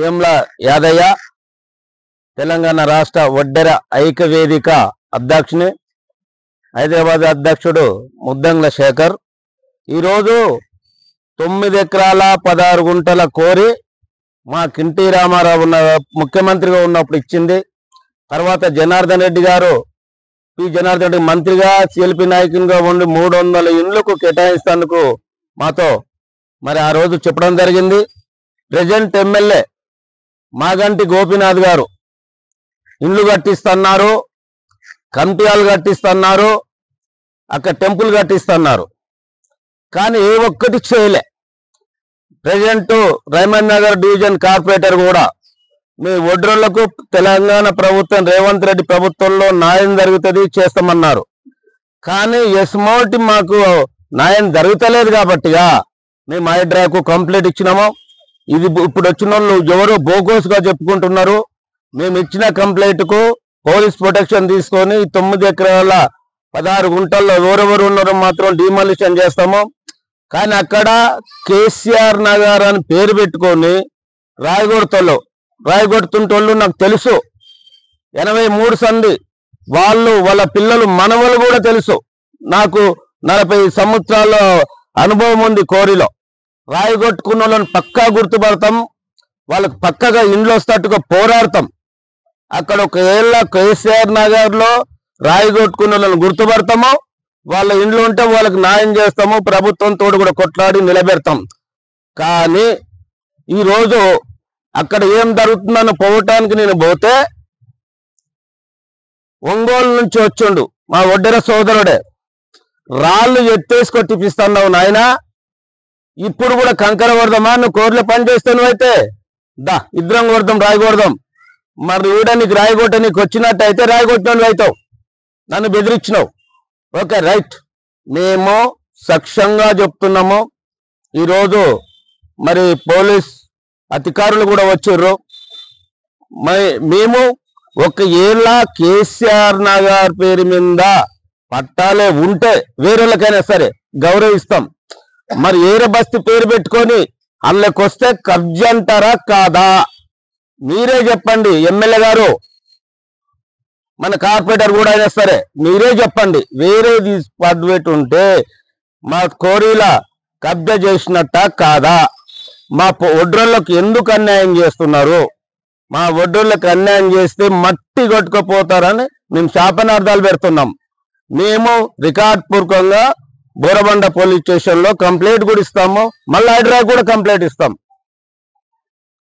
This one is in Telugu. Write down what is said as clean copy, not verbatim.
ఏంల యాదయ్య తెలంగాణ రాష్ట్ర ఒడ్డెర ఐక్య వేదిక అధ్యక్షుని, హైదరాబాద్ అధ్యక్షుడు ముద్దంగ్ల శేఖర్ ఈరోజు 9 ఎకరాల 16 గుంటల కోరి మా కింటి రామారావు ఉన్న ముఖ్యమంత్రిగా ఉన్నప్పుడు ఇచ్చింది. తర్వాత జనార్దన్ రెడ్డి గారు జనార్దన్ రెడ్డి మంత్రిగా సిఎల్పి నాయకునిగా ఉండి 300 ఇండ్లకు కేటాయిస్తానికి మాతో మరి ఆ రోజు చెప్పడం జరిగింది. ప్రెజెంట్ ఎమ్మెల్యే మాగంటి గోపీనాథ్ గారు ఇండ్లు కట్టిస్తున్నారు, కమిటీ హాల్ కట్టిస్తున్నారు, అక్కడ టెంపుల్ కట్టిస్తున్నారు, కానీ ఏ ఒక్కటి చేయలే. ప్రెజెంట్ రైమన్ నగర్ డివిజన్ కార్పొరేటర్ కూడా మీ ఒడ్రోళ్లకు తెలంగాణ ప్రభుత్వం రేవంత్ రెడ్డి ప్రభుత్వంలో న్యాయం జరుగుతుంది చేస్తామన్నారు, కానీ ఎస్మోటి మాకు న్యాయం జరుగుతలేదు కాబట్టిగా మేము హైడ్రాకు కంప్లైంట్ ఇచ్చినాము. ఇది ఇప్పుడు వచ్చిన వాళ్ళు ఎవరో బోగోస్గా చెప్పుకుంటున్నారు. మేము ఇచ్చిన కంప్లైంట్కు పోలీస్ ప్రొటెక్షన్ తీసుకొని 9 ఎకరాల 16 గుంటల్లో ఎవరెవరు ఉన్నారో మాత్రం డిమాలిషన్ చేస్తాము. కానీ అక్కడ కేసీఆర్ నగర్ అని పేరు పెట్టుకొని రాయగొడుతుంటోళ్ళు నాకు తెలుసు. 83 సంది వాళ్ళ పిల్లలు మనవలు కూడా తెలుసు. నాకు 40 సంవత్సరాల అనుభవం ఉంది కోరిలో. రాయగొట్టుకున్న వాళ్ళని పక్కా గుర్తుపడతాం, వాళ్ళకి పక్కగా ఇండ్లు వస్తట్టుగా పోరాడతాం. అక్కడ ఒక ఏళ్ళ కేసీఆర్ నగర్ లో రాయగొట్టుకున్న వాళ్ళని గుర్తుపడతాము, వాళ్ళ ఇండ్లు ఉంటే వాళ్ళకి న్యాయం చేస్తాము, ప్రభుత్వంతో కూడా కొట్లాడి నిలబెడతాం. కానీ ఈరోజు అక్కడ ఏం జరుగుతుందని పోవటానికి నేను పోతే ఒంగోలు నుంచి వచ్చిండు మా ఒడ్డెర సోదరుడే, రాళ్ళు ఎత్తేసి కొట్టిపిస్తున్నావు నాయన, ఇప్పుడు కూడా కంకర కొడదామా, నువ్వు కోర్టులో పని చేస్తే నువ్వైతే దా ఇద్దరం కొడదాం రాయగొడదాం, మరి ఈడ నీకు రాయగొట్ట నీకు వచ్చినట్టయితే రాయగొట్టిన అవుతావు, నన్ను బెదిరించినావు. ఓకే రైట్, మేము సక్షంగా చెప్తున్నాము. ఈరోజు మరి పోలీస్ అధికారులు కూడా వచ్చారు. మేము ఒక ఏళ్ళ కేసీఆర్ నగర్ పేరు మీద పట్టాలే ఉంటే వేరేళ్ళకైనా సరే గౌరవిస్తాం. మరి ఏరే బస్తీ పేరు పెట్టుకొని అందులోకి వస్తే కబ్జా అంటారా కాదా? మీరే చెప్పండి ఎమ్మెల్యే గారు, మన కార్పొరేటర్ కూడా అయినా సరే మీరే చెప్పండి. వేరేది పడ్డట్టు ఉంటే మా కోరీల కబ్జా చేసినట్ట కాదా? మా ఒడ్రోళ్ళకు ఎందుకు అన్యాయం చేస్తున్నారు? మా ఒడ్రోళ్ళకి అన్యాయం చేస్తే మట్టి కొట్టుకుపోతారని మేము శాపనార్థాలు పెడుతున్నాం. మేము రికార్డ్ పూర్వకంగా బోరబండ పోలీస్ స్టేషన్ లో కంప్లైంట్ కూడా ఇస్తాము, మళ్ళీ హైడ్రా కూడా కంప్లైంట్ ఇస్తాం.